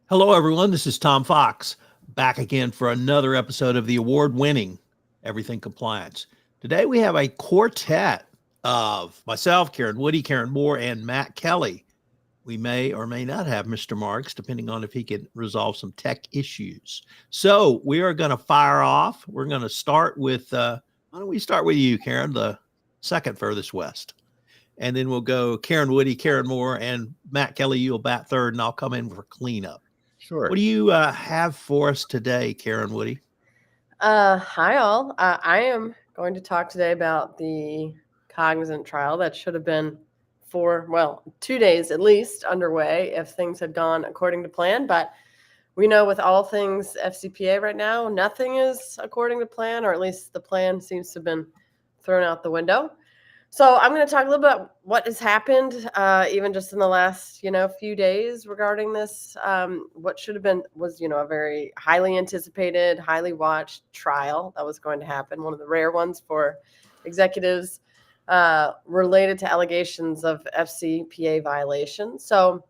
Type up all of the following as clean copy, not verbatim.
Hello, everyone. This is Tom Fox, back again for another episode of the award winning Everything Compliance. Today, we have a quartet of myself, Karen Woody, Karen Moore, and Matt Kelly. We may or may not have Mr. Marks, depending on if he can resolve some tech issues. So, we are going to fire off. We're going to start with, why don't we start with you, Karen, the second furthest west? And then we'll go Karen Woody, Karen Moore, and Matt Kelly. You'll bat third, and I'll come in for cleanup. Sure. What do you have for us today, Karen Woody? Hi all. I am going to talk today about the Cognizant trial that should have been for, 2 days at least underway if things had gone according to plan. But we know with all things FCPA right now, nothing is according to plan, or at least the plan seems to have been thrown out the window. So I'm going to talk a little bit about what has happened, even just in the last, few days regarding this. What should have been was, a very highly anticipated, highly watched trial that was going to happen. One of the rare ones for executives related to allegations of FCPA violation. So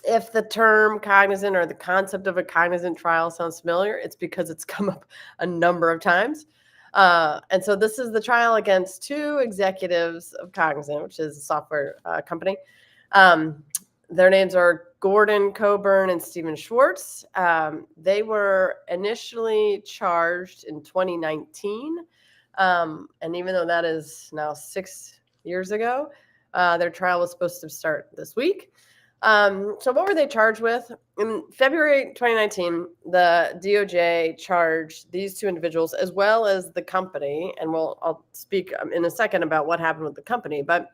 if the term cognizant or the concept of a cognizant trial sounds familiar, it's because it's come up a number of times. And so this is the trial against two executives of Cognizant, which is a software company. Their names are Gordon Coburn and Stephen Schwartz. They were initially charged in 2019. And even though that is now 6 years ago, their trial was supposed to start this week. So what were they charged with? In February 2019, the DOJ charged these two individuals as well as the company, and I'll speak in a second about what happened with the company. But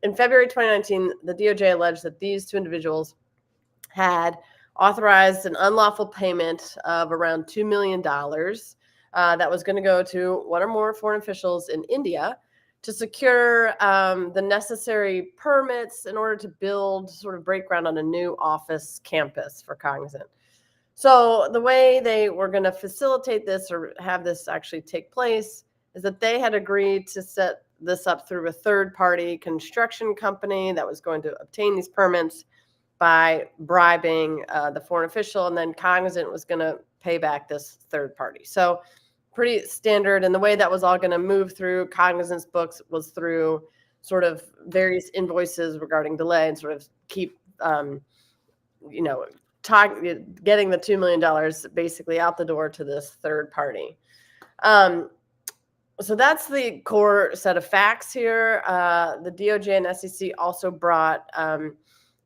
in February 2019, the DOJ alleged that these two individuals had authorized an unlawful payment of around $2 million that was going to go to one or more foreign officials in India to secure the necessary permits in order to break ground on a new office campus for Cognizant. So the way they were going to facilitate this or have this actually take place is that they had agreed to set this up through a third-party construction company that was going to obtain these permits by bribing the foreign official, and then Cognizant was going to pay back this third party. So pretty standard. And the way that was all going to move through Cognizant's books was through sort of various invoices regarding delay and sort of keep, getting the $2 million basically out the door to this third party. So that's the core set of facts here. The DOJ and SEC also brought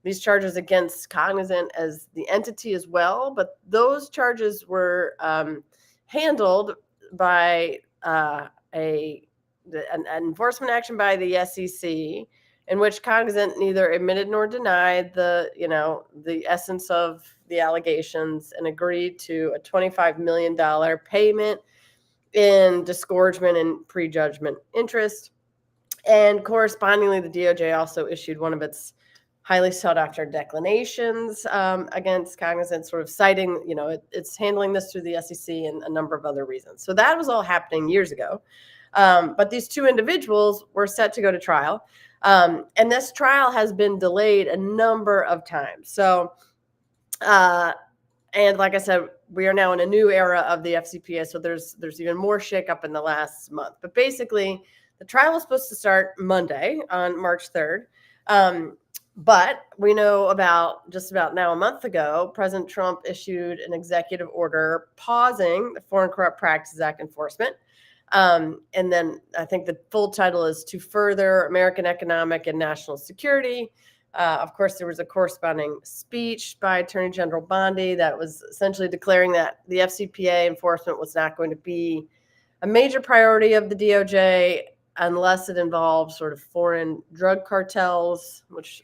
these charges against Cognizant as the entity as well, but those charges were handled by an enforcement action by the SEC, in which Cognizant neither admitted nor denied the essence of the allegations and agreed to a $25 million payment in disgorgement and prejudgment interest. And correspondingly, the DOJ also issued one of its highly sought-after declinations against Cognizant, sort of citing, it's handling this through the SEC and a number of other reasons. So that was all happening years ago. But these two individuals were set to go to trial. And this trial has been delayed a number of times. So, and like I said, we are now in a new era of the FCPA. So there's even more shakeup in the last month. But basically, the trial was supposed to start Monday on March 3rd. But we know just about now a month ago, President Trump issued an executive order pausing the Foreign Corrupt Practices Act enforcement. And then I think the full title is To Further American Economic and National Security. Of course, there was a corresponding speech by Attorney General Bondi that was essentially declaring that the FCPA enforcement was not going to be a major priority of the DOJ unless it involves sort of foreign drug cartels, which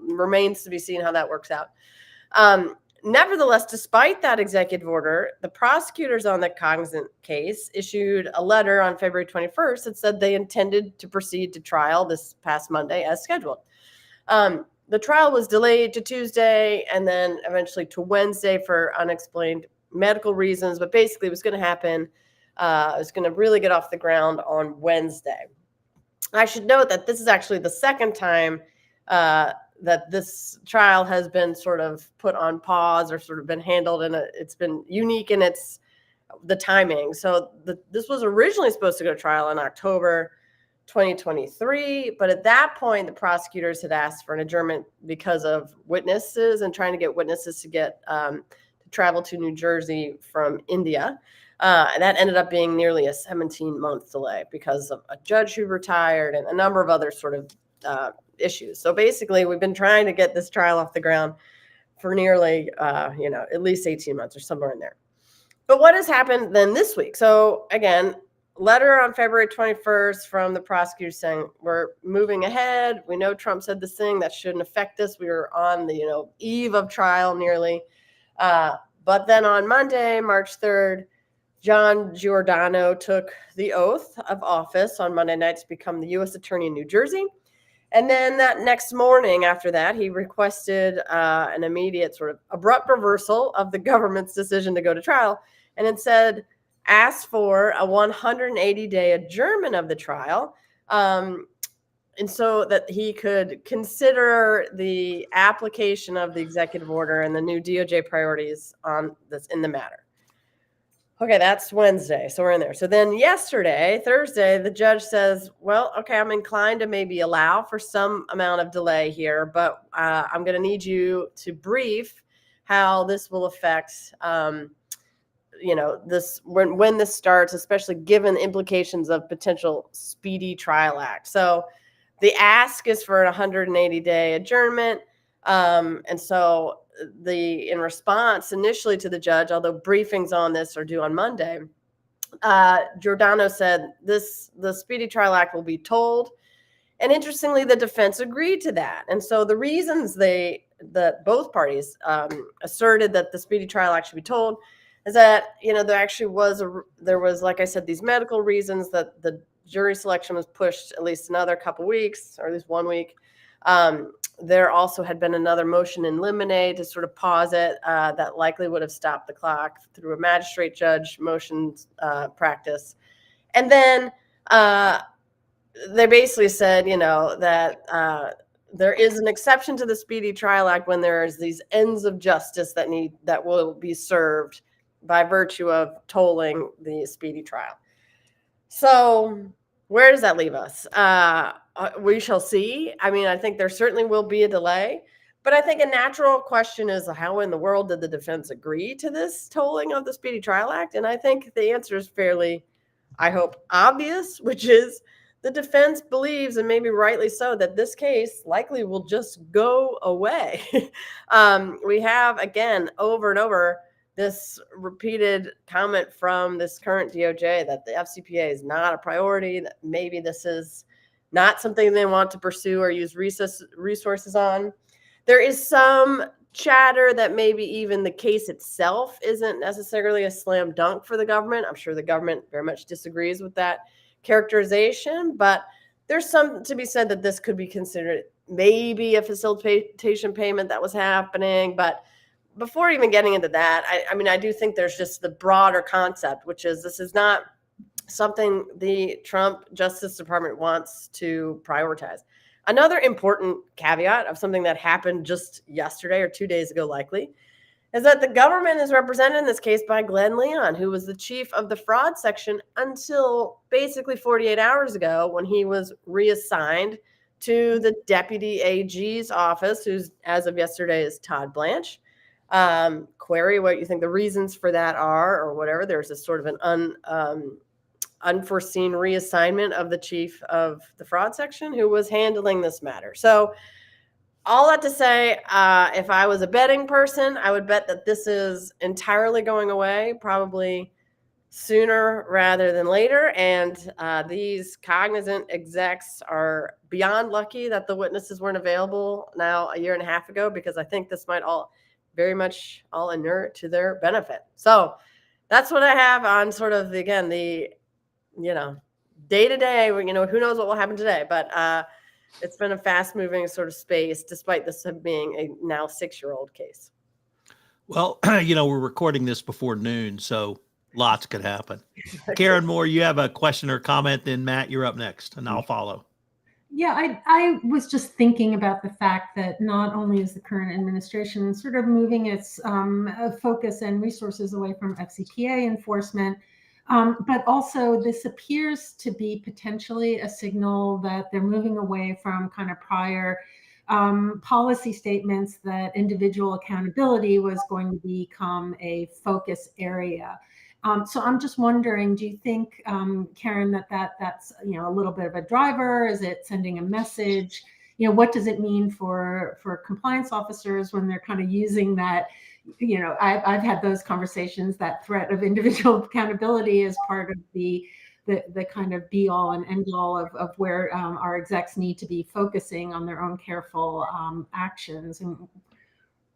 remains to be seen how that works out. Nevertheless, despite that executive order, the prosecutors on the Cognizant case issued a letter on February 21st that said they intended to proceed to trial this past Monday as scheduled. The trial was delayed to Tuesday and then eventually to Wednesday for unexplained medical reasons, but basically it was going to happen. It was going to really get off the ground on Wednesday. I should note that this is actually the second time that this trial has been sort of put on pause or sort of been handled, and it's been unique in the timing. So this was originally supposed to go to trial in October 2023, but at that point, the prosecutors had asked for an adjournment because of witnesses and trying to get witnesses to get to travel to New Jersey from India. And that ended up being nearly a 17-month delay because of a judge who retired and a number of other sort of issues. So basically, we've been trying to get this trial off the ground for nearly, at least 18 months or somewhere in there. But what has happened then this week? So again, letter on February 21st from the prosecutor saying we're moving ahead. We know Trump said this thing that shouldn't affect us. We were on the eve of trial nearly. But then on Monday, March 3rd, John Giordano took the oath of office on Monday night to become the U.S. Attorney in New Jersey. And then that next morning after that, he requested an immediate sort of abrupt reversal of the government's decision to go to trial, and instead asked for a 180-day adjournment of the trial, and so that he could consider the application of the executive order and the new DOJ priorities on this in the matter. Okay, that's Wednesday, so we're in there. So then yesterday, Thursday, the judge says, well, okay, I'm inclined to maybe allow for some amount of delay here, but I'm going to need you to brief how this will affect this when this starts, especially given the implications of potential Speedy Trial Act. So the ask is for a 180-day adjournment. And so in response initially to the judge, although briefings on this are due on Monday, Giordano said the Speedy Trial Act will be told. And interestingly, the defense agreed to that. And so the reasons that both parties asserted that the Speedy Trial Act should be told is that, there actually was, like I said, these medical reasons that the jury selection was pushed at least another couple weeks, or at least 1 week. There also had been another motion in limine to sort of pause it that likely would have stopped the clock through a magistrate judge motion practice. And then they basically said, that there is an exception to the Speedy Trial Act when there is these ends of justice that will be served by virtue of tolling the speedy trial. So where does that leave us? We shall see. I mean, I think there certainly will be a delay, but I think a natural question is how in the world did the defense agree to this tolling of the Speedy Trial Act? And I think the answer is fairly, I hope, obvious, which is the defense believes, and maybe rightly so, that this case likely will just go away. We have, again, over and over, this repeated comment from this current DOJ that the FCPA is not a priority, that maybe this is not something they want to pursue or use resources on. There is some chatter that maybe even the case itself isn't necessarily a slam dunk for the government. I'm sure the government very much disagrees with that characterization, but there's some to be said that this could be considered maybe a facilitation payment that was happening. But before even getting into that, I do think there's just the broader concept, which is this is not something the Trump Justice Department wants to prioritize. Another important caveat of something that happened just yesterday or 2 days ago, likely, is that the government is represented in this case by Glenn Leon, who was the chief of the fraud section until basically 48 hours ago when he was reassigned to the deputy AG's office, who's, as of yesterday, is Todd Blanche. Query what you think the reasons for that are, or whatever. There's a sort of an unforeseen reassignment of the chief of the fraud section who was handling this matter. So all that to say, if I was a betting person, I would bet that this is entirely going away, probably sooner rather than later. And these Cognizant execs are beyond lucky that the witnesses weren't available now a year and a half ago, because I think this might all very much all inure to their benefit. So that's what I have on sort of, again, the day to day, who knows what will happen today, but it's been a fast moving sort of space, despite this being a now 6-year-old case. Well, we're recording this before noon, so lots could happen. Karen Moore, you have a question or comment, then Matt, you're up next, and I'll follow. Yeah, I was just thinking about the fact that not only is the current administration sort of moving its focus and resources away from FCPA enforcement, but also this appears to be potentially a signal that they're moving away from kind of prior policy statements that individual accountability was going to become a focus area. So I'm just wondering, do you think, Karen, that's a little bit of a driver? Is it sending a message? What does it mean for compliance officers when they're kind of using that? I've had those conversations. That threat of individual accountability is part of the kind of be all and end all of where our execs need to be focusing on their own careful actions. And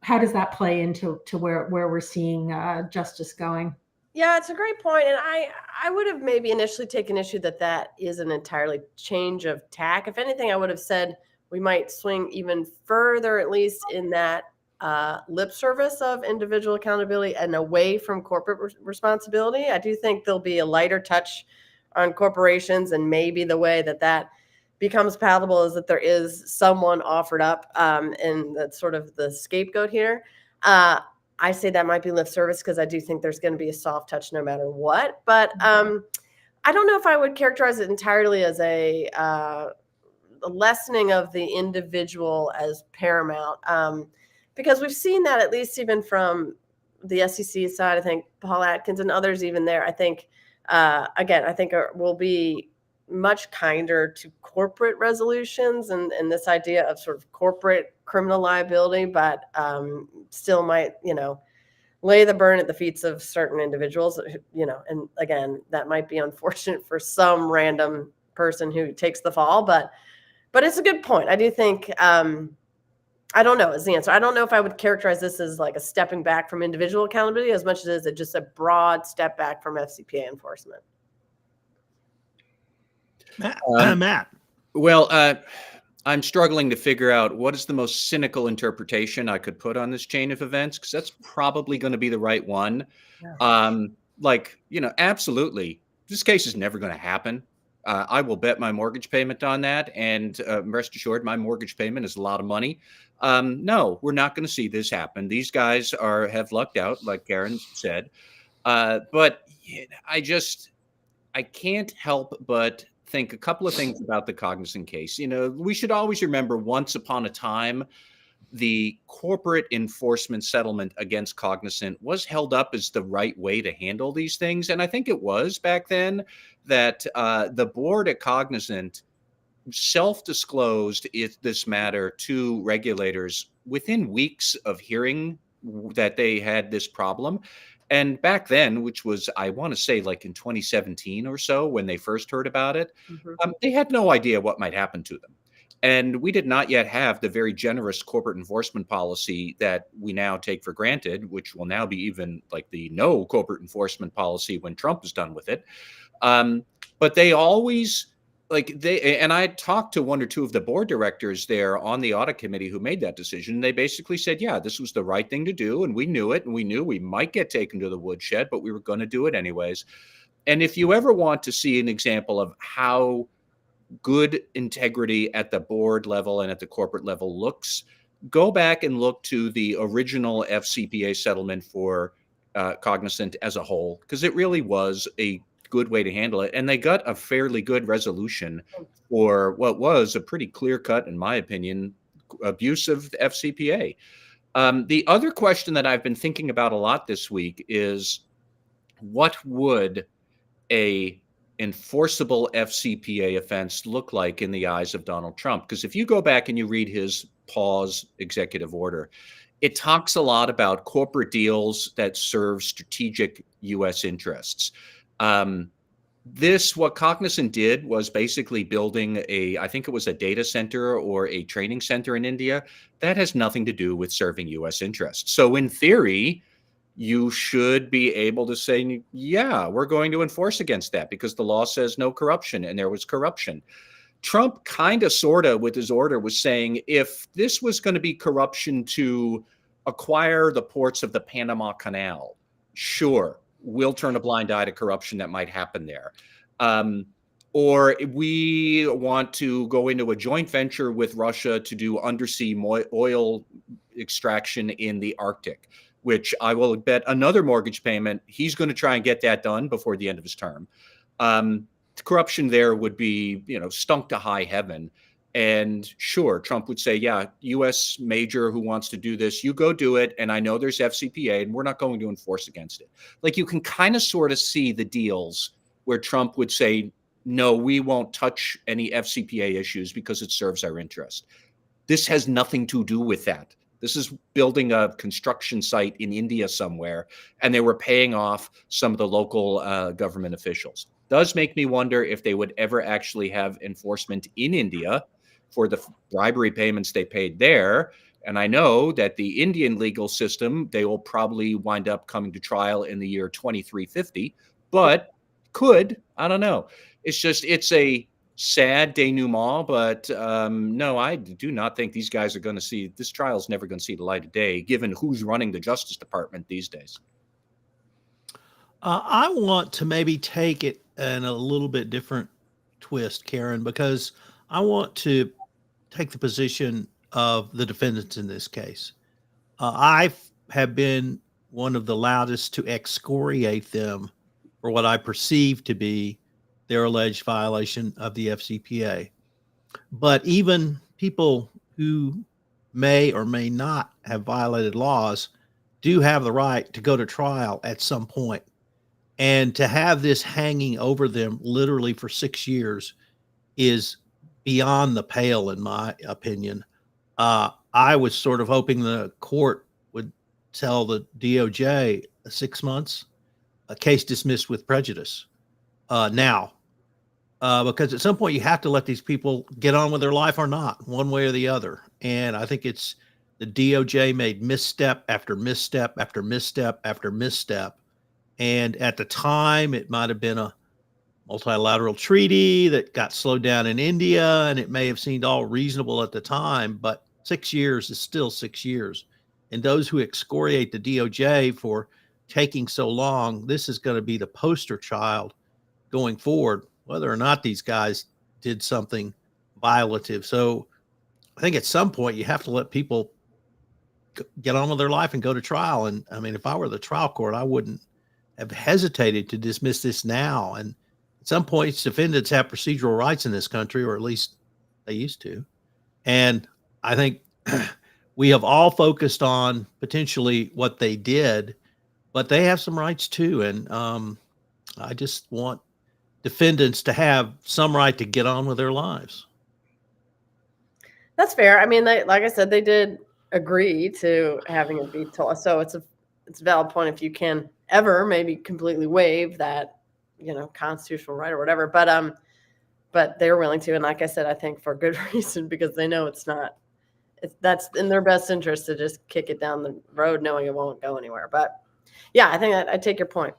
how does that play into where we're seeing justice going? Yeah, it's a great point. And I would have maybe initially taken issue that is an entirely change of tack. If anything, I would have said we might swing even further, at least in that lip service of individual accountability and away from corporate responsibility. I do think there'll be a lighter touch on corporations, and maybe the way that becomes palatable is that there is someone offered up, and that's sort of the scapegoat here. I say that might be lip service because I do think there's going to be a soft touch no matter what. But I don't know if I would characterize it entirely as a lessening of the individual as paramount, because we've seen that at least even from the SEC side. I think Paul Atkins and others even there, I think, again, I think will be much kinder to corporate resolutions and this idea of sort of corporate criminal liability, but still might, lay the burn at the feet of certain individuals, and again, that might be unfortunate for some random person who takes the fall, but it's a good point. I do think, I don't know is the answer. I don't know if I would characterize this as like a stepping back from individual accountability as much as it's just a broad step back from FCPA enforcement. Matt. Well, I'm struggling to figure out what is the most cynical interpretation I could put on this chain of events, because that's probably going to be the right one. Yeah. Absolutely, this case is never going to happen. I will bet my mortgage payment on that, and rest assured, my mortgage payment is a lot of money. No, we're not going to see this happen. These guys have lucked out, like Karen said. But I can't help but think a couple of things about the Cognizant case. We should always remember, once upon a time, the corporate enforcement settlement against Cognizant was held up as the right way to handle these things. And I think it was back then that the board at Cognizant self-disclosed this matter to regulators within weeks of hearing that they had this problem. And back then, which was, I want to say, like in 2017 or so, when they first heard about it, they had no idea what might happen to them. And we did not yet have the very generous corporate enforcement policy that we now take for granted, which will now be even like the no corporate enforcement policy when Trump is done with it. But they always, and I talked to one or two of the board directors there on the audit committee who made that decision. They basically said, yeah, this was the right thing to do. And we knew it. And we knew we might get taken to the woodshed, but we were going to do it anyways. And if you ever want to see an example of how good integrity at the board level and at the corporate level looks, go back and look to the original FCPA settlement for Cognizant as a whole, because it really was a good way to handle it. And they got a fairly good resolution for what was a pretty clear-cut, in my opinion, abuse of the FCPA. The other question that I've been thinking about a lot this week is, what would a enforceable FCPA offense look like in the eyes of Donald Trump? Because if you go back and you read his pause executive order, it talks a lot about corporate deals that serve strategic U.S. interests. What Cognizant did was basically building I think it was a data center or a training center in India. That has nothing to do with serving U.S. interests. So in theory, you should be able to say, yeah, we're going to enforce against that because the law says no corruption, and there was corruption. Trump kind of, sort of, with his order was saying, if this was going to be corruption to acquire the ports of the Panama Canal, sure, we'll turn a blind eye to corruption that might happen there. or we want to go into a joint venture with Russia to do undersea oil extraction in the Arctic, which I will bet another mortgage payment he's going to try and get that done before the end of his term. Corruption there would be, stunk to high heaven. And sure, Trump would say, yeah, U.S. major who wants to do this, you go do it. And I know there's FCPA and we're not going to enforce against it. Like, you can kind of sort of see the deals where Trump would say, no, we won't touch any FCPA issues because it serves our interest. This has nothing to do with that. This is building a construction site in India somewhere, and they were paying off some of the local government officials. Does make me wonder if they would ever actually have enforcement in India for the bribery payments they paid there. And I know that the Indian legal system, they will probably wind up coming to trial in the year 2350, but I don't know. It's a sad denouement, but no, I do not think these guys are going to see, this trial is never going to see the light of day, given who's running the Justice Department these days. I want to maybe take it in a little bit different twist, Karen, because I want to take the position of the defendants in this case. I have been one of the loudest to excoriate them for what I perceive to be their alleged violation of the FCPA. But even people who may or may not have violated laws do have the right to go to trial at some point. And to have this hanging over them literally for 6 years is beyond the pale, in my opinion. I was sort of hoping the court would tell the DOJ 6 months, a case dismissed with prejudice now. Because at some point you have to let these people get on with their life or not, one way or the other. And I think it's the DOJ made misstep after misstep after misstep after misstep. And at the time, it might have been a multilateral treaty that got slowed down in India, and it may have seemed all reasonable at the time, but 6 years is still 6 years. And those who excoriate the DOJ for taking so long, this is going to be the poster child going forward, whether or not these guys did something violative. So I think at some point you have to let people get on with their life and go to trial. And I mean, if I were the trial court, I wouldn't have hesitated to dismiss this now. And at some points, defendants have procedural rights in this country, or at least they used to. And I think we have all focused on potentially what they did, but they have some rights too. And I just want defendants to have some right to get on with their lives. That's fair. I mean, like I said, they did agree to having it be told. So it's a valid point if you can ever maybe completely waive that, constitutional right or whatever. But they're willing to. And like I said, I think for good reason, because they know that's in their best interest to just kick it down the road knowing it won't go anywhere. But yeah, I think I take your point.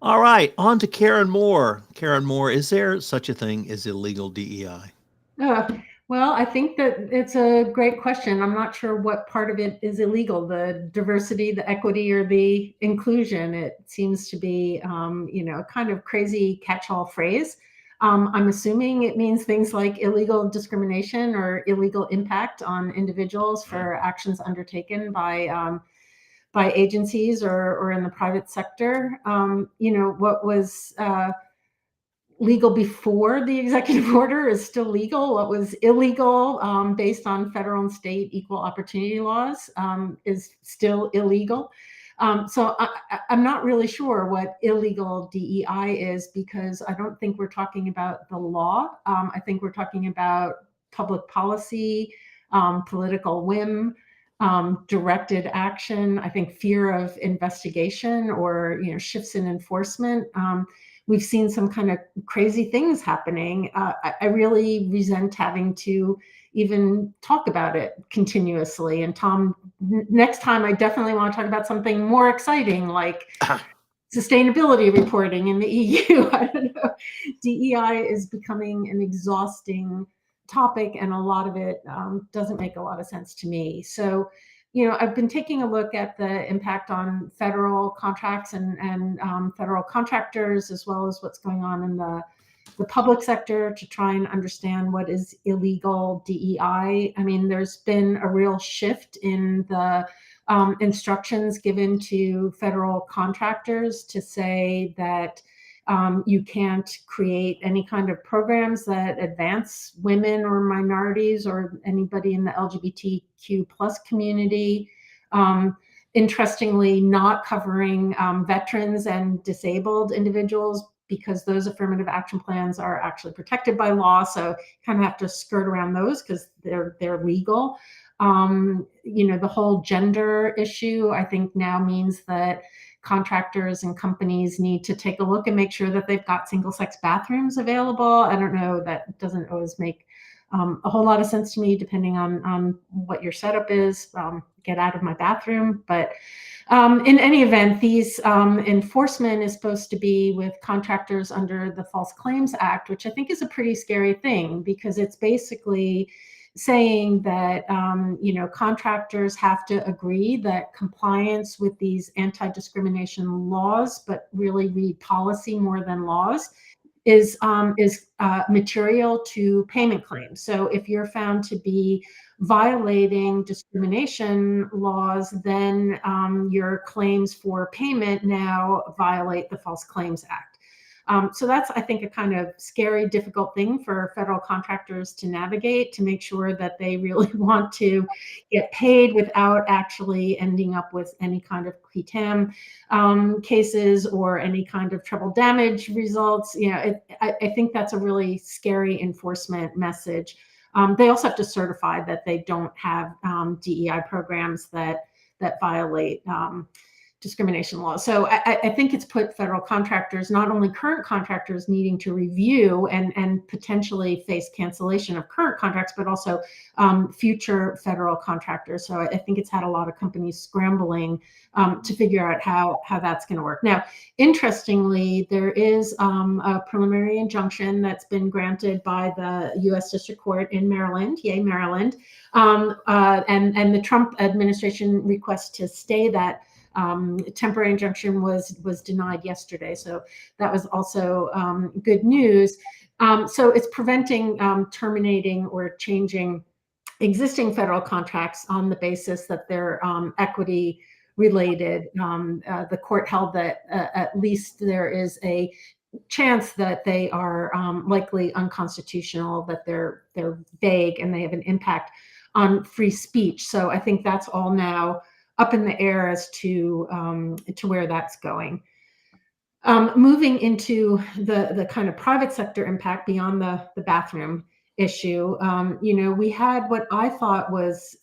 All right, on to Karen Moore. Karen Moore, is there such a thing as illegal DEI? Well, I think that it's a great question. I'm not sure what part of it is illegal, the diversity, the equity, or the inclusion. It seems to be, a kind of crazy catch-all phrase. I'm assuming it means things like illegal discrimination or illegal impact on individuals for actions undertaken by agencies or in the private sector. What was legal before the executive order is still legal. What was illegal based on federal and state equal opportunity laws is still illegal. So I'm not really sure what illegal DEI is, because I don't think we're talking about the law. I think we're talking about public policy, political whim, directed action. I think fear of investigation or shifts in enforcement. We've seen some kind of crazy things happening. I really resent having to even talk about it continuously. And Tom, next time I definitely want to talk about something more exciting, like sustainability reporting in the EU. I don't know. DEI is becoming an exhausting topic, and a lot of it doesn't make a lot of sense to me. So, I've been taking a look at the impact on federal contracts and federal contractors, as well as what's going on in the the public sector to try and understand what is illegal DEI. I mean, there's been a real shift in the instructions given to federal contractors to say that you can't create any kind of programs that advance women or minorities or anybody in the LGBTQ plus community. Interestingly, not covering veterans and disabled individuals, because those affirmative action plans are actually protected by law. So kind of have to skirt around those because they're legal. The whole gender issue, I think now means that contractors and companies need to take a look and make sure that they've got single sex bathrooms available. I don't know, that doesn't always make a whole lot of sense to me, depending on what your setup is. Get out of my bathroom. But in any event, these enforcement is supposed to be with contractors under the False Claims Act, which I think is a pretty scary thing, because it's basically saying that contractors have to agree that compliance with these anti-discrimination laws, but really read policy more than laws, is material to payment claims. So if you're found to be violating discrimination laws, then your claims for payment now violate the False Claims Act. So that's, I think, a kind of scary, difficult thing for federal contractors to navigate, to make sure that they really want to get paid without actually ending up with any kind of qui tam cases or any kind of treble damage results. I think that's a really scary enforcement message. They also have to certify that they don't have DEI programs that violate discrimination laws. So I think it's put federal contractors, not only current contractors, needing to review and potentially face cancellation of current contracts, but also future federal contractors. So I think it's had a lot of companies scrambling to figure out how that's going to work. Now, interestingly, there is a preliminary injunction that's been granted by the U.S. District Court in Maryland, yay, Maryland, and the Trump administration request to stay that temporary injunction was denied yesterday. So that was also good news. So it's preventing terminating or changing existing federal contracts on the basis that they're equity related. The court held that at least there is a chance that they are likely unconstitutional, that they're vague and they have an impact on free speech. So I think that's all now up in the air as to where that's going. Moving into the kind of private sector impact beyond the bathroom issue, we had what I thought was,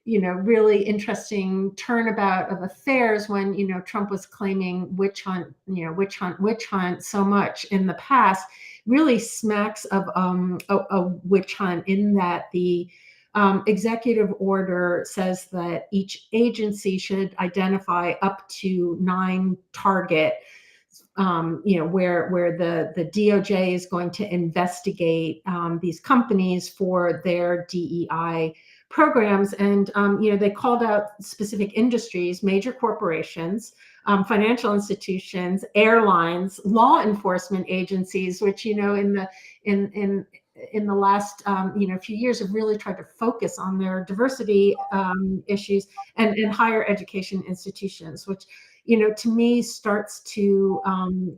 really interesting turnabout of affairs when, Trump was claiming witch hunt so much in the past. Really smacks of a witch hunt, in that the executive order says that each agency should identify up to 9 targets, where the DOJ is going to investigate these companies for their DEI programs. And, they called out specific industries, major corporations, financial institutions, airlines, law enforcement agencies, which, in the last few years have really tried to focus on their diversity issues, and higher education institutions, which to me starts to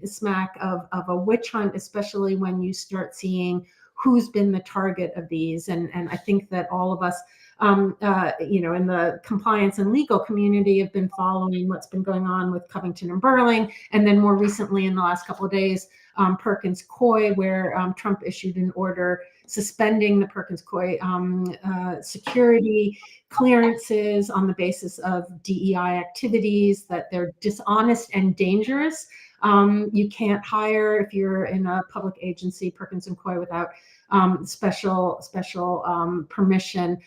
smack of a witch hunt, especially when you start seeing who's been the target of these. And I think that all of us in the compliance and legal community have been following what's been going on with Covington and Burling, and then more recently in the last couple of days, Perkins Coie, where Trump issued an order suspending the Perkins Coie security clearances on the basis of DEI activities, that they're dishonest and dangerous. You can't hire, if you're in a public agency, Perkins and Coie, without special permission.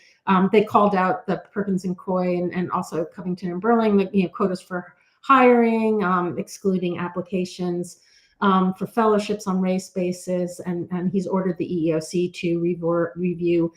They called out the Perkins and Coie and also Covington and Burling, the quotas for hiring, excluding applications for fellowships on race basis, and he's ordered the EEOC to review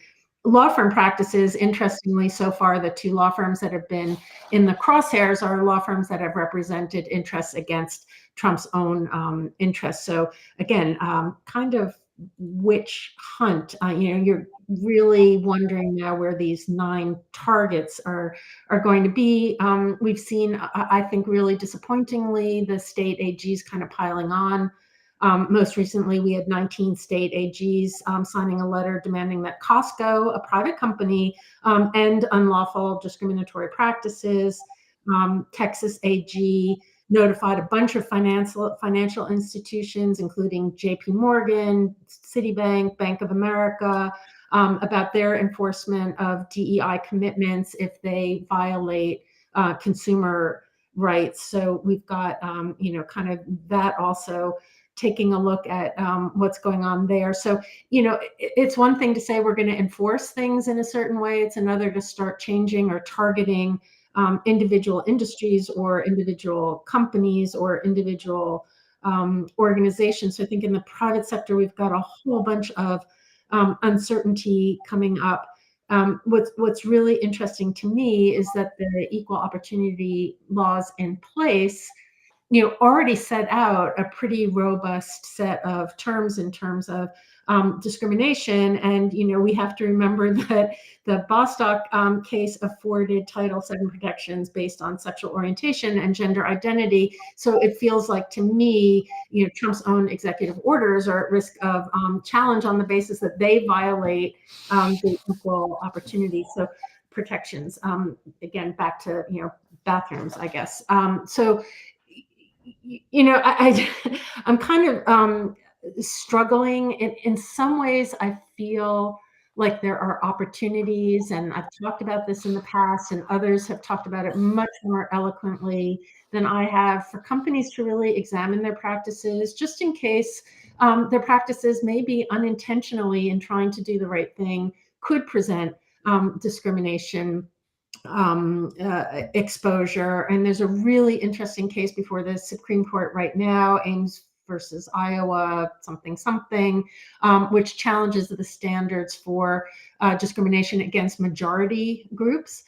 law firm practices, interestingly, so far, the two law firms that have been in the crosshairs are law firms that have represented interests against Trump's own interests. So again, kind of witch hunt. You're really wondering now where these 9 targets are going to be. We've seen, I think, really disappointingly, the state AGs kind of piling on. Most recently, we had 19 state AGs signing a letter demanding that Costco, a private company, end unlawful discriminatory practices. Texas AG notified a bunch of financial institutions, including J.P. Morgan, Citibank, Bank of America, about their enforcement of DEI commitments if they violate consumer rights. So we've got, kind of that also taking a look at what's going on there. So, it's one thing to say we're going to enforce things in a certain way. It's another to start changing or targeting individual industries or individual companies or individual organizations. So I think in the private sector, we've got a whole bunch of uncertainty coming up. What's really interesting to me is that the equal opportunity laws in place, already set out a pretty robust set of terms in terms of discrimination. And, we have to remember that the Bostock case afforded Title VII protections based on sexual orientation and gender identity. So it feels like, to me, Trump's own executive orders are at risk of challenge on the basis that they violate the equal opportunity protections. Again, back to, bathrooms, I guess. So I'm kind of struggling. In some ways, I feel like there are opportunities, and I've talked about this in the past, and others have talked about it much more eloquently than I have, for companies to really examine their practices, just in case their practices, maybe unintentionally in trying to do the right thing, could present discrimination exposure. And there's a really interesting case before the Supreme Court right now, Ames versus Iowa, something, which challenges the standards for discrimination against majority groups.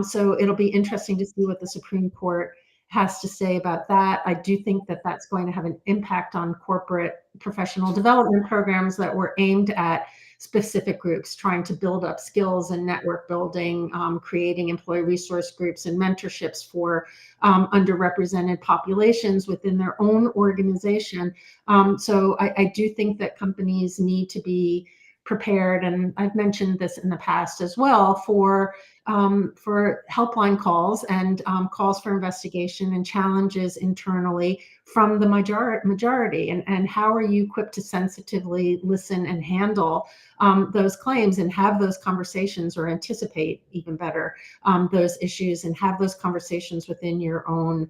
So it'll be interesting to see what the Supreme Court has to say about that. I do think that that's going to have an impact on corporate professional development programs that were aimed at specific groups, trying to build up skills and network building, creating employee resource groups and mentorships for underrepresented populations within their own organization. So I do think that companies need to be prepared, and I've mentioned this in the past as well, for helpline calls and calls for investigation and challenges internally from the majority. And how are you equipped to sensitively listen and handle those claims and have those conversations, or anticipate even better those issues and have those conversations within your own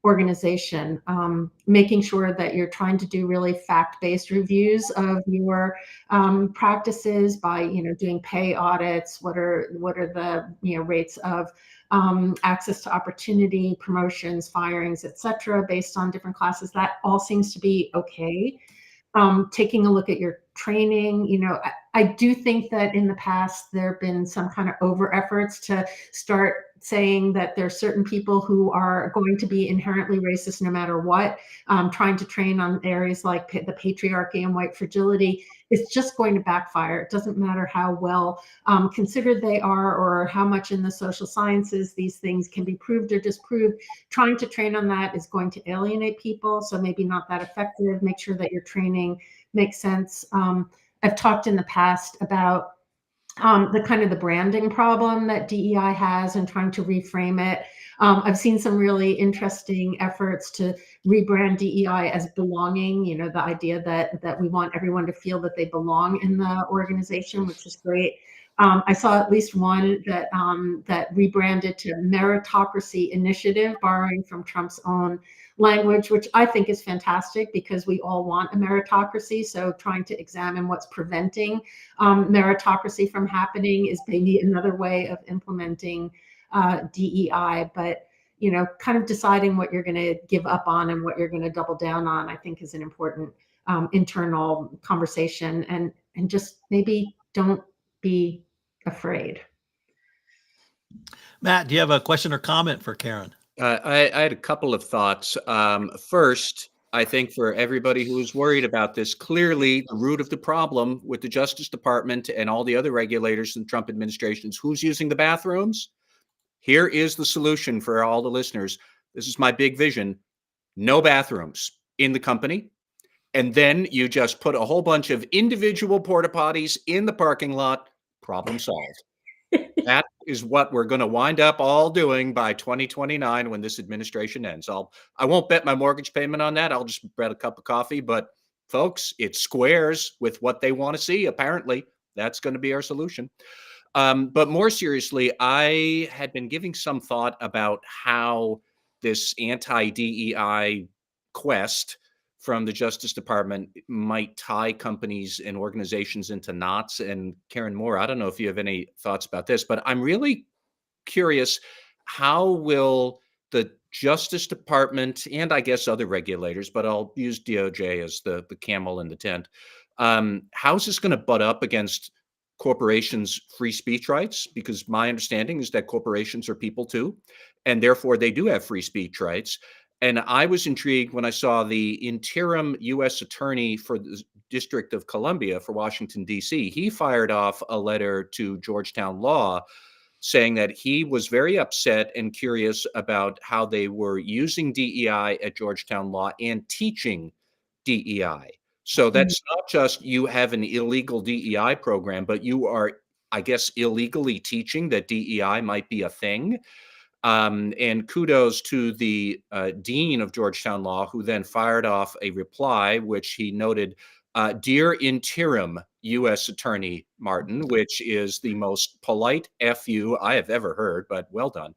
organization, making sure that you're trying to do really fact-based reviews of your practices by, doing pay audits. What are the rates of access to opportunity, promotions, firings, et cetera, based on different classes? That all seems to be okay. Taking a look at your training, I do think that in the past there have been some kind of over efforts to start saying that there are certain people who are going to be inherently racist no matter what, trying to train on areas like the patriarchy and white fragility. It's just going to backfire. It doesn't matter how well considered they are, or how much in the social sciences these things can be proved or disproved. Trying to train on that is going to alienate people, so maybe not that effective. Make sure that your training makes sense. I've talked in the past about the kind of the branding problem that DEI has and trying to reframe it. I've seen some really interesting efforts to rebrand DEI as belonging, the idea that we want everyone to feel that they belong in the organization, which is great. I saw at least one that rebranded to Meritocracy Initiative, borrowing from Trump's own language, which I think is fantastic, because we all want a meritocracy. So trying to examine what's preventing meritocracy from happening is maybe another way of implementing DEI. But kind of deciding what you're going to give up on and what you're going to double down on, I think, is an important internal conversation. And just maybe don't be afraid. Matt, do you have a question or comment for Karen? I had a couple of thoughts. First, I think for everybody who is worried about this, clearly the root of the problem with the Justice Department and all the other regulators in the Trump administration is who's using the bathrooms. Here is the solution for all the listeners. This is my big vision. No bathrooms in the company. And then you just put a whole bunch of individual porta potties in the parking lot. Problem solved. That is what we're going to wind up all doing by 2029 when this administration ends. I won't bet my mortgage payment on that. I'll just bet a cup of coffee. But folks, it squares with what they want to see. Apparently, that's going to be our solution. But more seriously, I had been giving some thought about how this anti-DEI quest from the Justice Department might tie companies and organizations into knots. And Karen Moore, I don't know if you have any thoughts about this, but I'm really curious, how will the Justice Department and I guess other regulators, but I'll use DOJ as the camel in the tent, how's this going to butt up against corporations' free speech rights? Because my understanding is that corporations are people too, and therefore they do have free speech rights. And I was intrigued when I saw the interim U.S. attorney for the District of Columbia for Washington, D.C. He fired off a letter to Georgetown Law saying that he was very upset and curious about how they were using DEI at Georgetown Law and teaching DEI. So that's not just you have an illegal DEI program, but you are, I guess, illegally teaching that DEI might be a thing. And kudos to the dean of Georgetown Law, who then fired off a reply, which he noted, "Dear interim U.S. Attorney Martin," which is the most polite FU I have ever heard, but well done.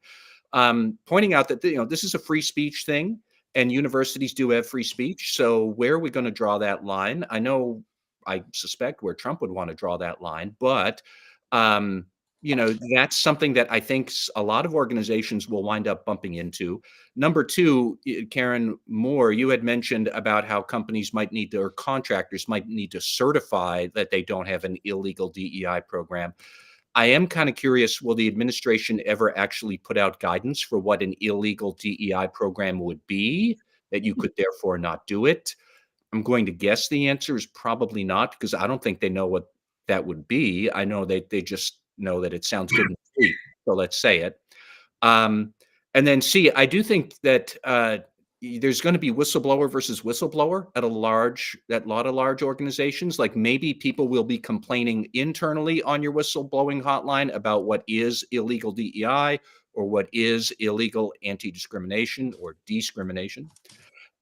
Pointing out that this is a free speech thing, and universities do have free speech. So where are we going to draw that line? I suspect where Trump would want to draw that line, but that's something that I think a lot of organizations will wind up bumping into. Number two, Karen Moore, you had mentioned about how companies might need to, or contractors might need to certify that they don't have an illegal DEI program. I am kind of curious, will the administration ever actually put out guidance for what an illegal DEI program would be, that you could therefore not do it? I'm going to guess the answer is probably not, because I don't think they know what that would be. I know they just know that it sounds good and sweet, so let's say it. And then C, I do think that there's going to be whistleblower versus whistleblower at a lot of large organizations. Like maybe people will be complaining internally on your whistleblowing hotline about what is illegal DEI or what is illegal anti-discrimination or discrimination.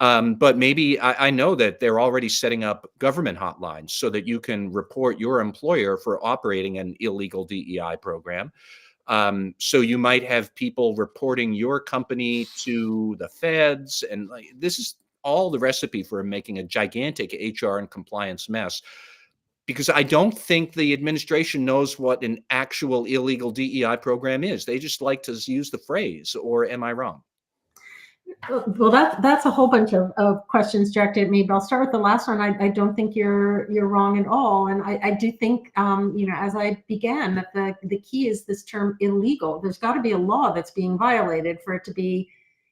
But maybe I know that they're already setting up government hotlines so that you can report your employer for operating an illegal DEI program. So you might have people reporting your company to the feds, and this is all the recipe for making a gigantic HR and compliance mess. Because I don't think the administration knows what an actual illegal DEI program is. They just like to use the phrase, or am I wrong? Well, that's a whole bunch of questions directed at me, but I'll start with the last one. I don't think you're wrong at all, and I do think as I began, that the key is this term illegal. There's got to be a law that's being violated for it to be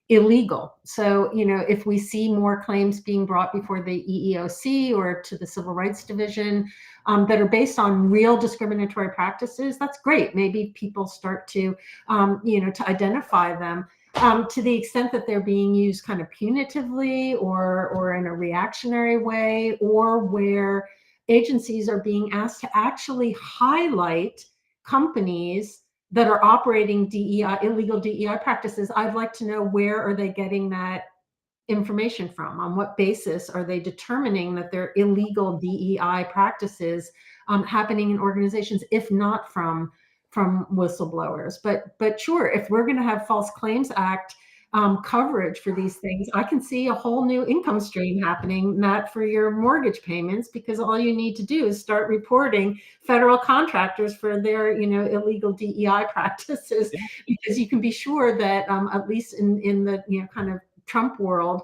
illegal. So if we see more claims being brought before the EEOC or to the Civil Rights Division that are based on real discriminatory practices, that's great. Maybe people start to to identify them. To the extent that they're being used kind of punitively or in a reactionary way, or where agencies are being asked to actually highlight companies that are operating illegal DEI practices, I'd like to know, where are they getting that information from? On what basis are they determining that they're illegal DEI practices happening in organizations, if not from whistleblowers? But sure, if we're going to have False Claims Act coverage for these things, I can see a whole new income stream happening, not for your mortgage payments, because all you need to do is start reporting federal contractors for their illegal DEI practices, because you can be sure that at least in the kind of Trump world,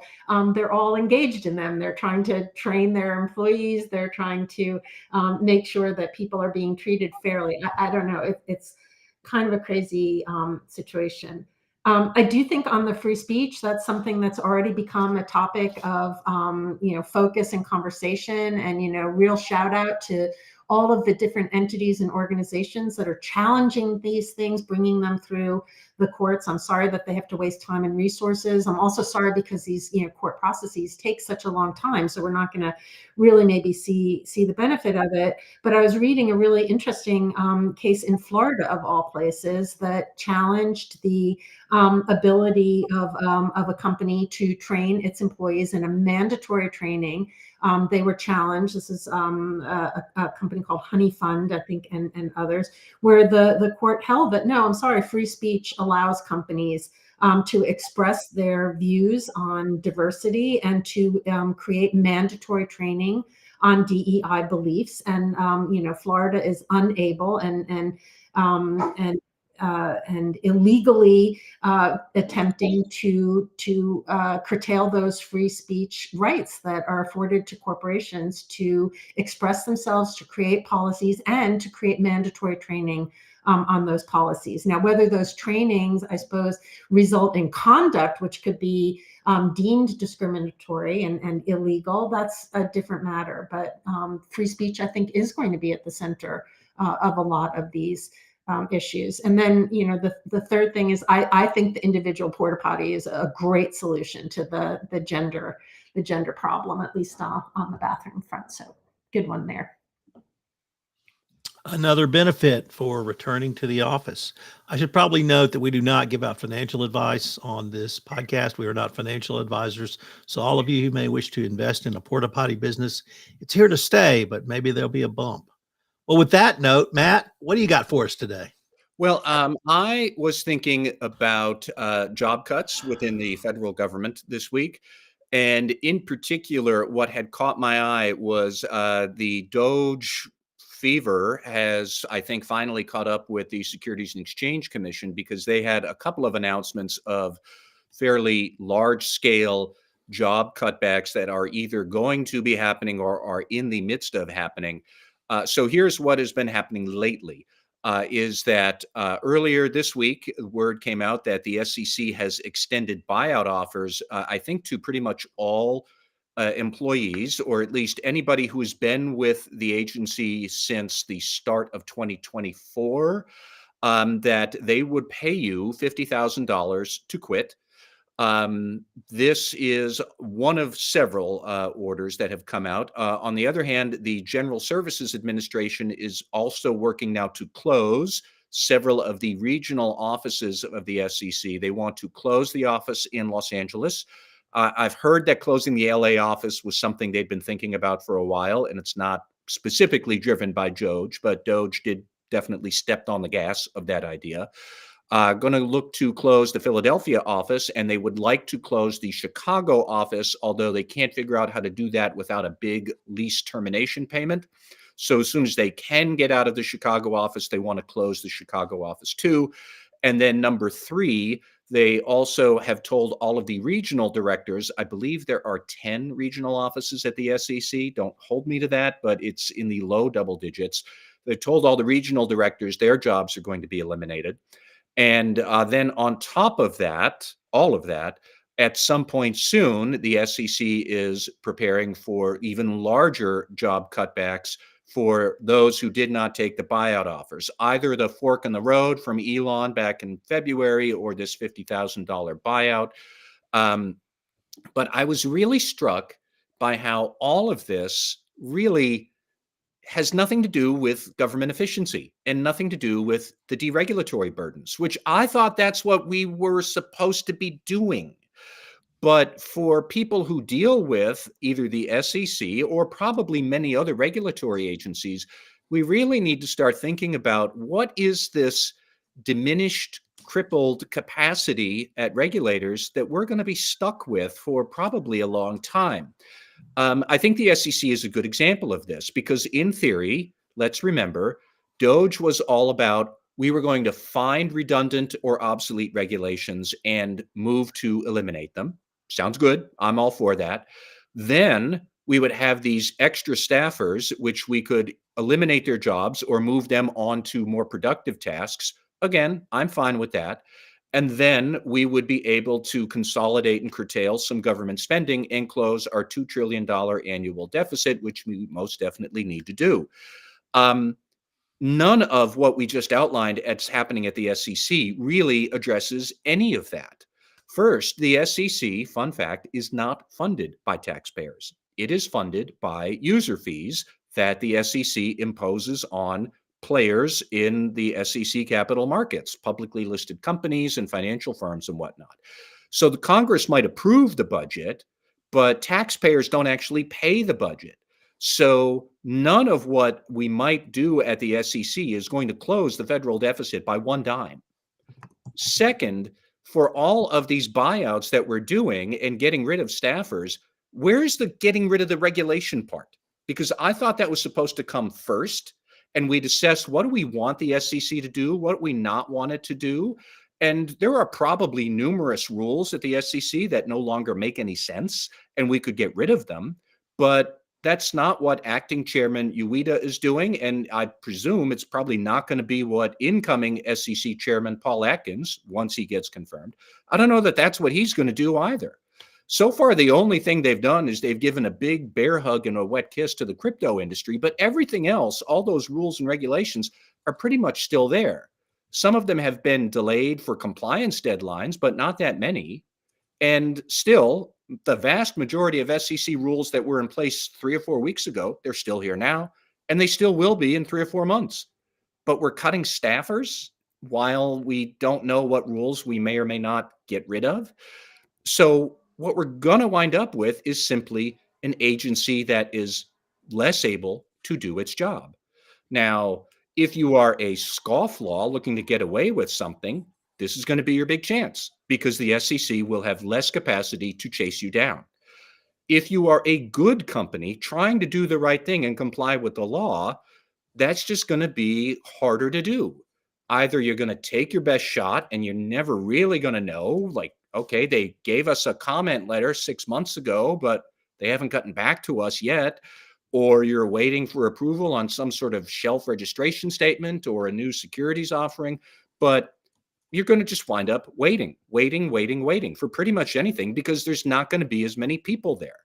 they're all engaged in them. They're trying to train their employees. They're trying to make sure that people are being treated fairly. I don't know. It's kind of a crazy situation. I do think on the free speech, that's something that's already become a topic of focus and conversation, and real shout out to all of the different entities and organizations that are challenging these things, bringing them through the courts. I'm sorry that they have to waste time and resources. I'm also sorry because these court processes take such a long time, so we're not going to really maybe see the benefit of it. But I was reading a really interesting case in Florida, of all places, that challenged the ability of a company to train its employees in a mandatory training. They were challenged. This is a company called Honey Fund, I think, and others, where the court held that, no, I'm sorry, free speech allows companies to express their views on diversity and to create mandatory training on DEI beliefs. And Florida is unable and illegally attempting to curtail those free speech rights that are afforded to corporations to express themselves, to create policies, and to create mandatory training on those policies. Now, whether those trainings, I suppose, result in conduct which could be deemed discriminatory and illegal, that's a different matter. But free speech, I think, is going to be at the center of a lot of these issues. And then, the third thing is I think the individual porta potty is a great solution to the gender problem, at least on the bathroom front. So good one there. Another benefit for returning to the office. I should probably note that we do not give out financial advice on this podcast. We are not financial advisors. So all of you who may wish to invest in a porta potty business, it's here to stay, but maybe there'll be a bump. Well, with that note, Matt, what do you got for us today? Well, I was thinking about job cuts within the federal government this week. And in particular, what had caught my eye was the Doge fever has, I think, finally caught up with the Securities and Exchange Commission, because they had a couple of announcements of fairly large scale job cutbacks that are either going to be happening or are in the midst of happening. So here's what has been happening lately. Is that earlier this week, word came out that the SEC has extended buyout offers, I think, to pretty much all employees, or at least anybody who has been with the agency since the start of 2024, that they would pay you $50,000 to quit. This is one of several orders that have come out. On the other hand, the General Services Administration is also working now to close several of the regional offices of the SEC. They want to close the office in Los Angeles. I've heard that closing the LA office was something they've been thinking about for a while, and it's not specifically driven by Doge, but Doge did definitely stepped on the gas of that idea. Going to look to close the Philadelphia office, and they would like to close the Chicago office, although they can't figure out how to do that without a big lease termination payment. So as soon as they can get out of the Chicago office, they want to close the Chicago office too. And then number three, they also have told all of the regional directors, I believe there are 10 regional offices at the SEC. Don't hold me to that, but it's in the low double digits. They've told all the regional directors their jobs are going to be eliminated. And then on top of that, all of that, at some point soon, the SEC is preparing for even larger job cutbacks for those who did not take the buyout offers, either the fork in the road from Elon back in February or this $50,000 buyout. But I was really struck by how all of this really has nothing to do with government efficiency and nothing to do with the deregulatory burdens, which I thought that's what we were supposed to be doing. But for people who deal with either the SEC or probably many other regulatory agencies, we really need to start thinking about what is this diminished, crippled capacity at regulators that we're going to be stuck with for probably a long time. I think the SEC is a good example of this because in theory, let's remember, Doge was all about we were going to find redundant or obsolete regulations and move to eliminate them. Sounds good. I'm all for that. Then we would have these extra staffers, which we could eliminate their jobs or move them on to more productive tasks. Again, I'm fine with that. And then we would be able to consolidate and curtail some government spending and close our $2 trillion annual deficit, which we most definitely need to do. None of what we just outlined that's happening at the SEC really addresses any of that. First, the SEC, fun fact, is not funded by taxpayers. It is funded by user fees that the SEC imposes on players in the SEC capital markets, publicly listed companies and financial firms and whatnot. So the Congress might approve the budget, but taxpayers don't actually pay the budget. So none of what we might do at the SEC is going to close the federal deficit by one dime. Second, for all of these buyouts that we're doing and getting rid of staffers, where's the getting rid of the regulation part? Because I thought that was supposed to come first, and we'd assess what do we want the SEC to do, what do we not want it to do. And there are probably numerous rules at the SEC that no longer make any sense, and we could get rid of them. But that's not what acting chairman Ueda is doing. And I presume it's probably not going to be what incoming SEC chairman Paul Atkins, once he gets confirmed, I don't know that that's what he's going to do either. So far, the only thing they've done is they've given a big bear hug and a wet kiss to the crypto industry. But everything else, all those rules and regulations are pretty much still there. Some of them have been delayed for compliance deadlines, but not that many. And still, the vast majority of SEC rules that were in place 3 or 4 weeks ago, they're still here now, and they still will be in 3 or 4 months. But we're cutting staffers while we don't know what rules we may or may not get rid of. So what we're going to wind up with is simply an agency that is less able to do its job. Now, if you are a scofflaw looking to get away with something, this is going to be your big chance because the SEC will have less capacity to chase you down. If you are a good company trying to do the right thing and comply with the law, that's just going to be harder to do. Either you're going to take your best shot and you're never really going to know, like, okay, they gave us a comment letter 6 months ago, but they haven't gotten back to us yet. Or you're waiting for approval on some sort of shelf registration statement or a new securities offering. But you're going to just wind up waiting for pretty much anything because there's not going to be as many people there.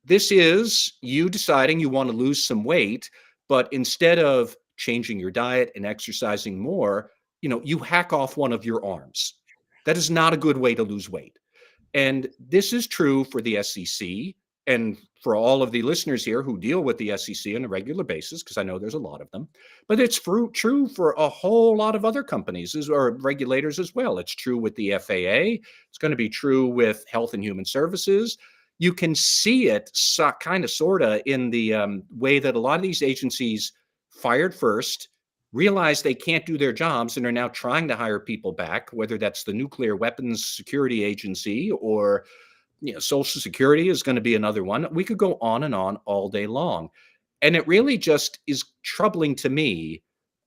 This is you deciding you want to lose some weight, but instead of changing your diet and exercising more, you hack off one of your arms. That is not a good way to lose weight. And this is true for the SEC and for all of the listeners here who deal with the SEC on a regular basis, because I know there's a lot of them, but it's true for a whole lot of other companies or regulators as well. It's true with the FAA. It's going to be true with Health and Human Services. You can see it kind of, sort of in the way that a lot of these agencies fired first, realize they can't do their jobs and are now trying to hire people back, whether that's the Nuclear Weapons Security Agency or Social Security is going to be another one. We could go on and on all day long. And it really just is troubling to me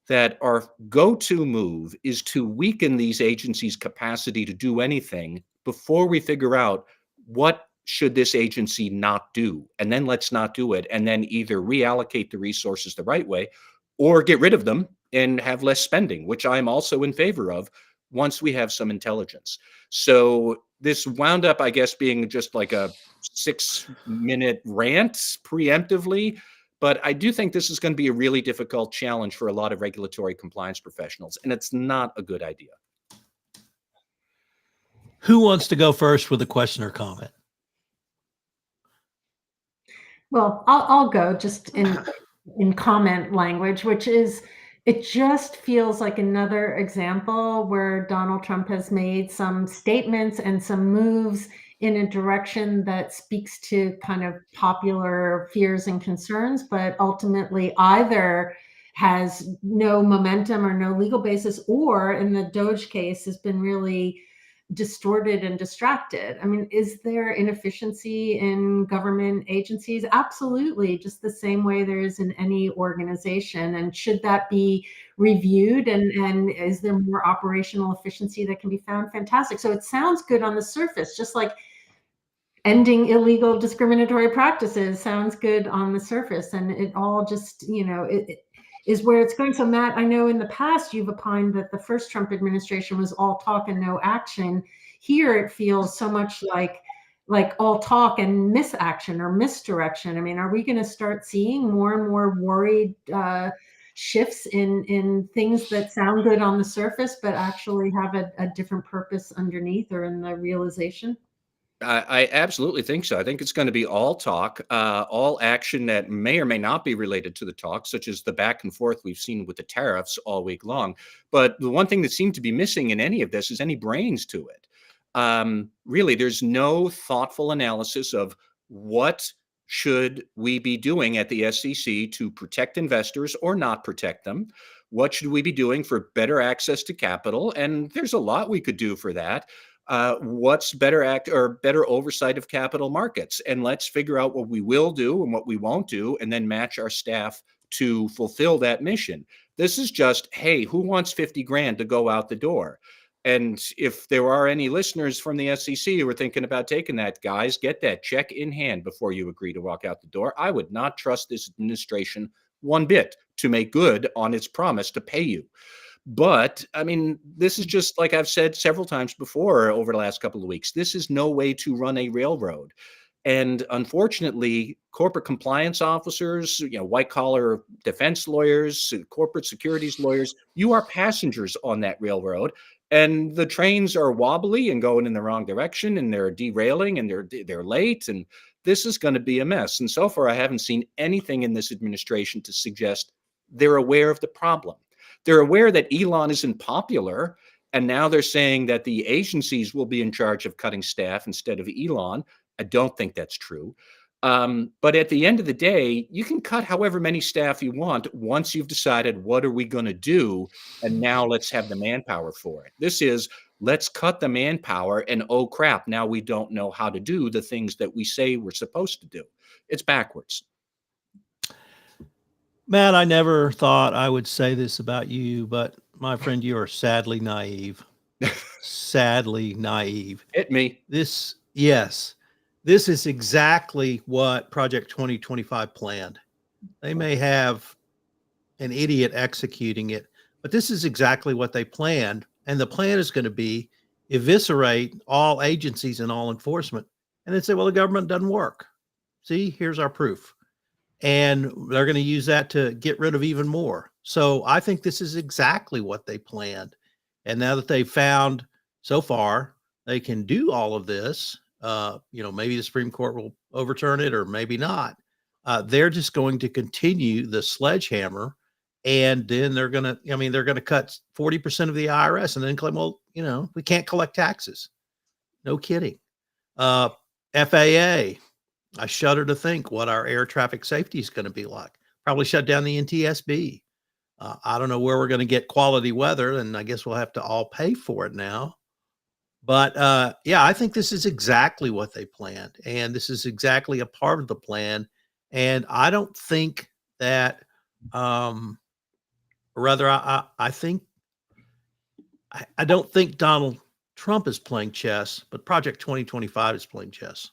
that our go-to move is to weaken these agencies' capacity to do anything before we figure out what should this agency not do. And then let's not do it. And then either reallocate the resources the right way or get rid of them and have less spending, which I'm also in favor of once we have some intelligence. So this wound up, I guess, being just like a 6-minute rant preemptively. But I do think this is going to be a really difficult challenge for a lot of regulatory compliance professionals, and it's not a good idea. Who wants to go first with a question or comment? Well, I'll go just in comment language, which is, it just feels like another example where Donald Trump has made some statements and some moves in a direction that speaks to kind of popular fears and concerns, but ultimately either has no momentum or no legal basis, or in the Doge case has been really distorted and distracted. I mean, is there inefficiency in government agencies? Absolutely, just the same way there is in any organization. And should that be reviewed? And is there more operational efficiency that can be found? Fantastic. So it sounds good on the surface, just like ending illegal discriminatory practices sounds good on the surface, and it all just, it is where it's going. So Matt, I know in the past you've opined that the first Trump administration was all talk and no action. Here it feels so much like all talk and misaction or misdirection. I mean, are we going to start seeing more and more worried shifts in things that sound good on the surface but actually have a different purpose underneath or in the realization? I absolutely think so. I think it's going to be all talk, all action that may or may not be related to the talk, such as the back and forth we've seen with the tariffs all week long. But the one thing that seemed to be missing in any of this is any brains to it. Really, there's no thoughtful analysis of what should we be doing at the SEC to protect investors or not protect them. What should we be doing for better access to capital? And there's a lot we could do for that. What's better better oversight of capital markets, and let's figure out what we will do and what we won't do, and then match our staff to fulfill that mission. This is just, hey, who wants 50 grand to go out the door? And if there are any listeners from the SEC who are thinking about taking that, guys, get that check in hand before you agree to walk out the door. I would not trust this administration one bit to make good on its promise to pay you. But I mean, this is just like I've said several times before over the last couple of weeks. This is no way to run a railroad. And unfortunately, corporate compliance officers, white collar defense lawyers, corporate securities lawyers, you are passengers on that railroad. And the trains are wobbly and going in the wrong direction, and they're derailing and they're late. And this is going to be a mess. And so far, I haven't seen anything in this administration to suggest they're aware of the problem. They're aware that Elon isn't popular, and now they're saying that the agencies will be in charge of cutting staff instead of Elon. I don't think that's true. But at the end of the day, you can cut however many staff you want once you've decided what are we going to do, and now let's have the manpower for it. This is let's cut the manpower, and oh crap, now we don't know how to do the things that we say we're supposed to do. It's backwards. Matt, I never thought I would say this about you, but my friend, you are sadly naive. Sadly naive. Hit me. Yes, this is exactly what Project 2025 planned. They may have an idiot executing it, but this is exactly what they planned. And the plan is going to be eviscerate all agencies and all enforcement. And then say, well, the government doesn't work. See, here's our proof. And they're going to use that to get rid of even more. So I think this is exactly what they planned. And now that they've found so far they can do all of this, maybe the Supreme Court will overturn it or maybe not. They're just going to continue the sledgehammer. And then they're going to cut 40% of the IRS and then claim, well, we can't collect taxes. No kidding. FAA. I shudder to think what our air traffic safety is going to be like. Probably shut down the NTSB. I don't know where we're going to get quality weather, and I guess we'll have to all pay for it now. But I think this is exactly what they planned, and this is exactly a part of the plan. And I don't think that, I don't think Donald Trump is playing chess, but Project 2025 is playing chess.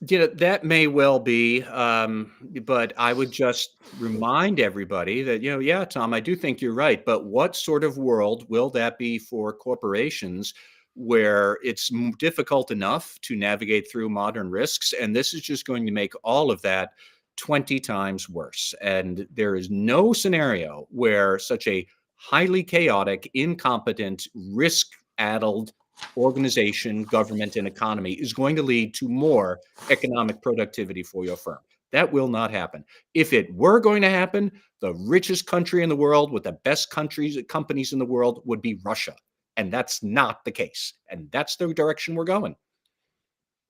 That may well be, but I would just remind everybody that, Tom, I do think you're right. But what sort of world will that be for corporations where it's difficult enough to navigate through modern risks? And this is just going to make all of that 20 times worse. And there is no scenario where such a highly chaotic, incompetent, risk-addled organization, government, and economy is going to lead to more economic productivity for your firm. That will not happen. If it were going to happen, the richest country in the world with the best companies in the world would be Russia. And that's not the case. And that's the direction we're going.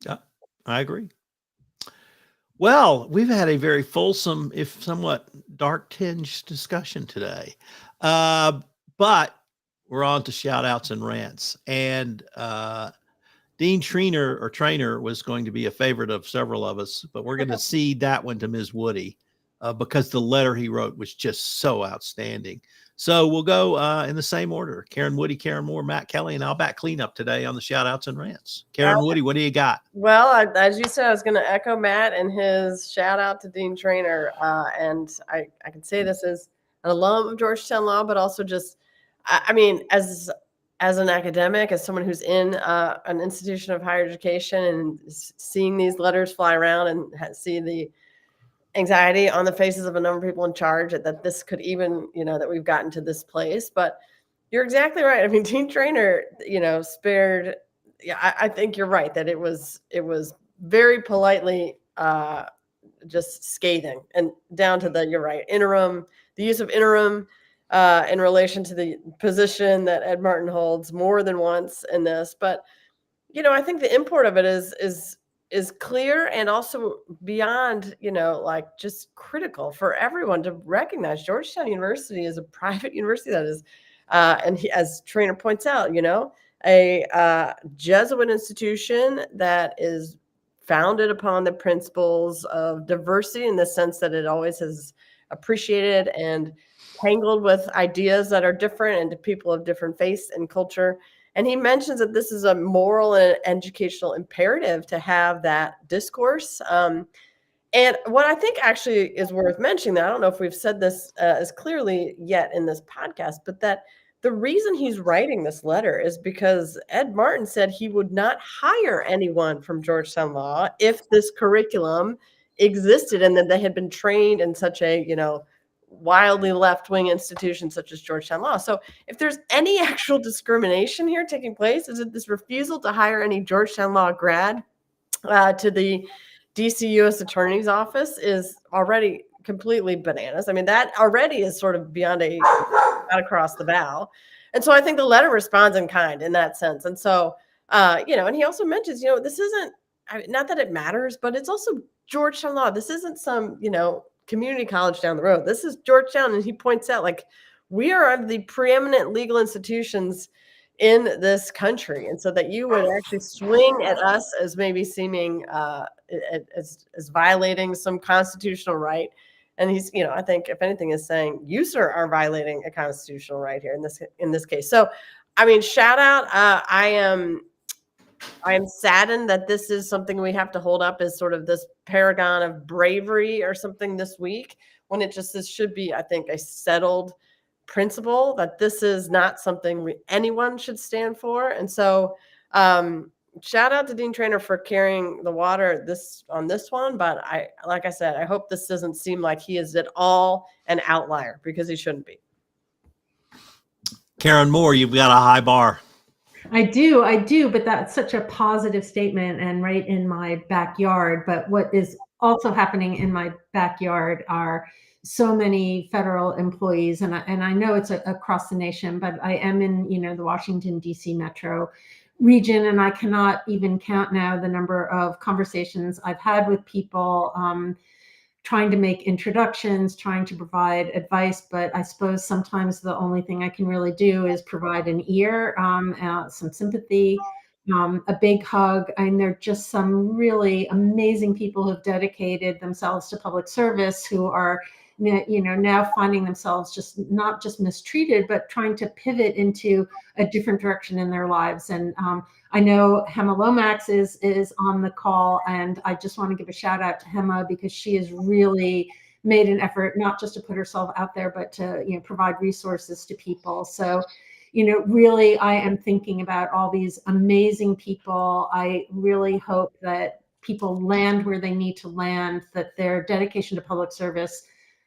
Yeah, I agree. Well, we've had a very fulsome, if somewhat dark tinged discussion today. But we're on to shout outs and rants. And Dean Trainer was going to be a favorite of several of us, but we're going to cede that one to Ms. Woody because the letter he wrote was just so outstanding. So we'll go in the same order. Karen Woody, Karen Moore, Matt Kelly, and I'll back cleanup today on the shout outs and rants. Karen Woody, what do you got? Well, as you said, I was going to echo Matt and his shout out to Dean Traynor. And I can say this as an alum of Georgetown Law, but also just, I mean, as an academic, as someone who's in an institution of higher education and seeing these letters fly around and see the anxiety on the faces of a number of people in charge that this could even, that we've gotten to this place. But you're exactly right. I mean, Dean Traynor, spared. Yeah, I think you're right that it was very politely just scathing and down to you're right, the use of interim in relation to the position that Ed Martin holds more than once in this. But, I think the import of it is clear and also beyond, just critical for everyone to recognize Georgetown University is a private university that is, and as Traynor points out, a Jesuit institution that is founded upon the principles of diversity in the sense that it always has appreciated and tangled with ideas that are different and to people of different faiths and culture. And he mentions that this is a moral and educational imperative to have that discourse. And what I think actually is worth mentioning, that I don't know if we've said this as clearly yet in this podcast, but that the reason he's writing this letter is because Ed Martin said he would not hire anyone from Georgetown Law if this curriculum existed and that they had been trained in such a, wildly left-wing institution such as Georgetown Law. So if there's any actual discrimination here taking place, is it this refusal to hire any Georgetown Law grad to the DC U.S. Attorney's Office is already completely bananas. I mean, that already is sort of beyond across the bow. And so I think the letter responds in kind in that sense. And so, and he also mentions, this isn't, not that it matters, but it's also Georgetown Law. This isn't some, community college down the road. This is Georgetown. And he points out, we are the preeminent legal institutions in this country. And so that you would actually swing at us as maybe seeming as violating some constitutional right. And he's, I think if anything is saying you, sir, are violating a constitutional right here in this case. So, I mean, shout out. I am saddened that this is something we have to hold up as sort of this paragon of bravery or something this week, when this should be, I think, a settled principle that this is not something anyone should stand for. And so, shout out to Dean Traynor for carrying the water on this one. But like I said, I hope this doesn't seem like he is at all an outlier, because he shouldn't be. Karen Moore, you've got a high bar. I do, but that's such a positive statement and right in my backyard. But what is also happening in my backyard are so many federal employees, and I know it's across the nation, but I am in, the Washington, D.C. metro region, and I cannot even count now the number of conversations I've had with people trying to make introductions, trying to provide advice. But I suppose sometimes the only thing I can really do is provide an ear, some sympathy, a big hug. And there are just some really amazing people who've dedicated themselves to public service, who are, now finding themselves not just mistreated, but trying to pivot into a different direction in their lives. And I know Hema Lomax is on the call, and I just want to give a shout out to Hema, because she has really made an effort not just to put herself out there, but to provide resources to people. So, really, I am thinking about all these amazing people. I really hope that people land where they need to land, that their dedication to public service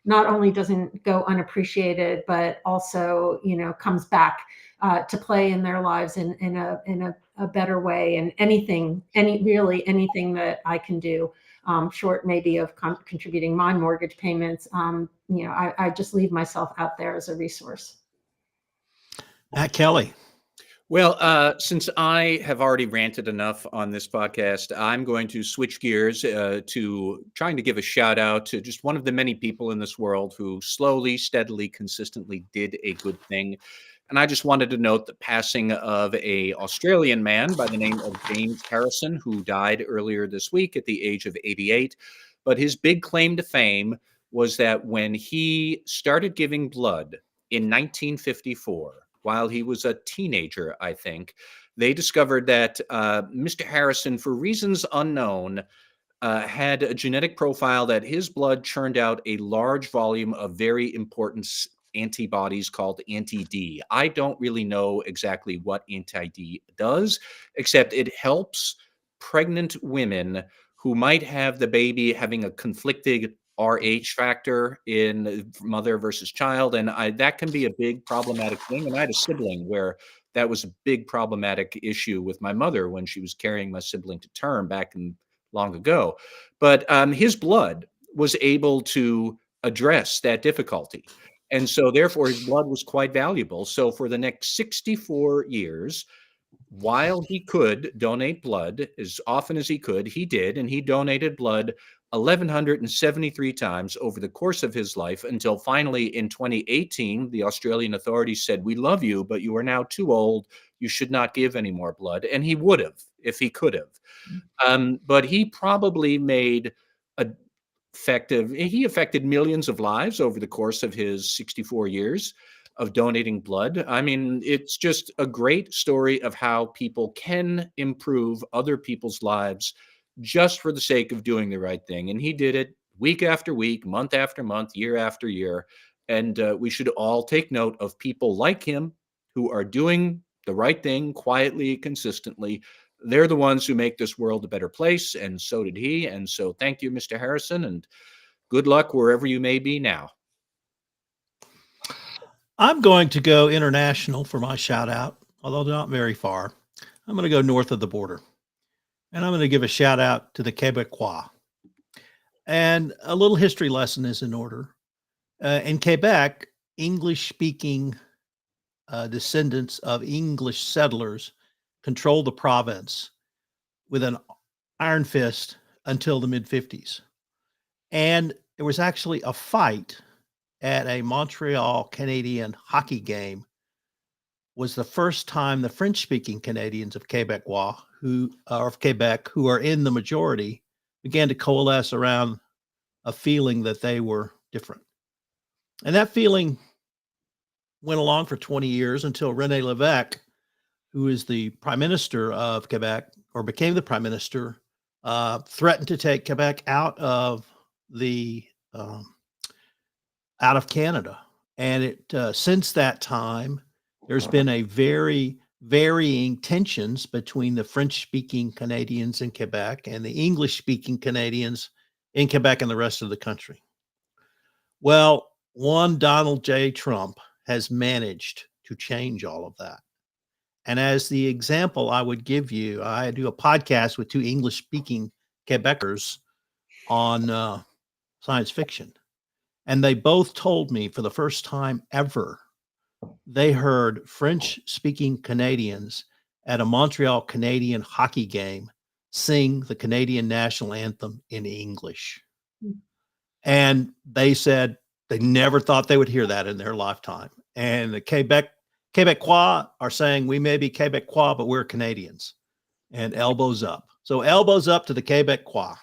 not only doesn't go unappreciated, but also, comes back to play in their lives in a better way. And anything that I can do, short maybe of contributing my mortgage payments, I just leave myself out there as a resource. Matt Kelly. Well, since I have already ranted enough on this podcast, I'm going to switch gears to trying to give a shout out to just one of the many people in this world who slowly, steadily, consistently did a good thing. And I just wanted to note the passing of an Australian man by the name of James Harrison, who died earlier this week at the age of 88. But his big claim to fame was that when he started giving blood in 1954, while he was a teenager, I think, they discovered that Mr. Harrison, for reasons unknown, had a genetic profile that his blood churned out a large volume of very important antibodies called anti-D. I don't really know exactly what anti-D does, except it helps pregnant women who might have the baby having a conflicted RH factor in mother versus child. And that can be a big problematic thing. And I had a sibling where that was a big problematic issue with my mother when she was carrying my sibling to term back in long ago. But his blood was able to address that difficulty. And so therefore his blood was quite valuable. So for the next 64 years, while he could donate blood as often as he could, he did, and he donated blood 1,173 times over the course of his life until finally in 2018, the Australian authorities said, "We love you, but you are now too old. You should not give any more blood." And he would have if he could have. But he probably made he affected millions of lives over the course of his 64 years of donating blood. I mean, it's just a great story of how people can improve other people's lives just for the sake of doing the right thing. And he did it week after week, month after month, year after year. And we should all take note of people like him who are doing the right thing quietly, consistently. They're the ones who make this world a better place. And so did he. And so thank you, Mr. Harrison, and good luck wherever you may be now. I'm going to go international for my shout out, although not very far. I'm going to go north of the border, and I'm going to give a shout out to the Quebecois. And a little history lesson is in order. In Quebec, English-speaking descendants of English settlers controlled the province with an iron fist until the mid-50s. And there was actually a fight at a Montreal Canadian hockey game. Was the first time the French-speaking Canadians of Quebecois, of Quebec, who are in the majority, began to coalesce around a feeling that they were different. And that feeling went along for 20 years until René Lévesque, who is the prime minister of Quebec, or became the prime minister, threatened to take Quebec out of Canada. And since that time, there's been a very varying tensions between the French-speaking Canadians in Quebec and the English-speaking Canadians in Quebec and the rest of the country. Well, one Donald J. Trump has managed to change all of that. And as the example I would give you, I do a podcast with two English-speaking Quebecers on science fiction. And they both told me for the first time ever, they heard French-speaking Canadians at a Montreal Canadian hockey game sing the Canadian national anthem in English. And they said they never thought they would hear that in their lifetime. And the Quebecois are saying, we may be Quebecois, but we're Canadians. And elbows up. So elbows up to the Quebecois.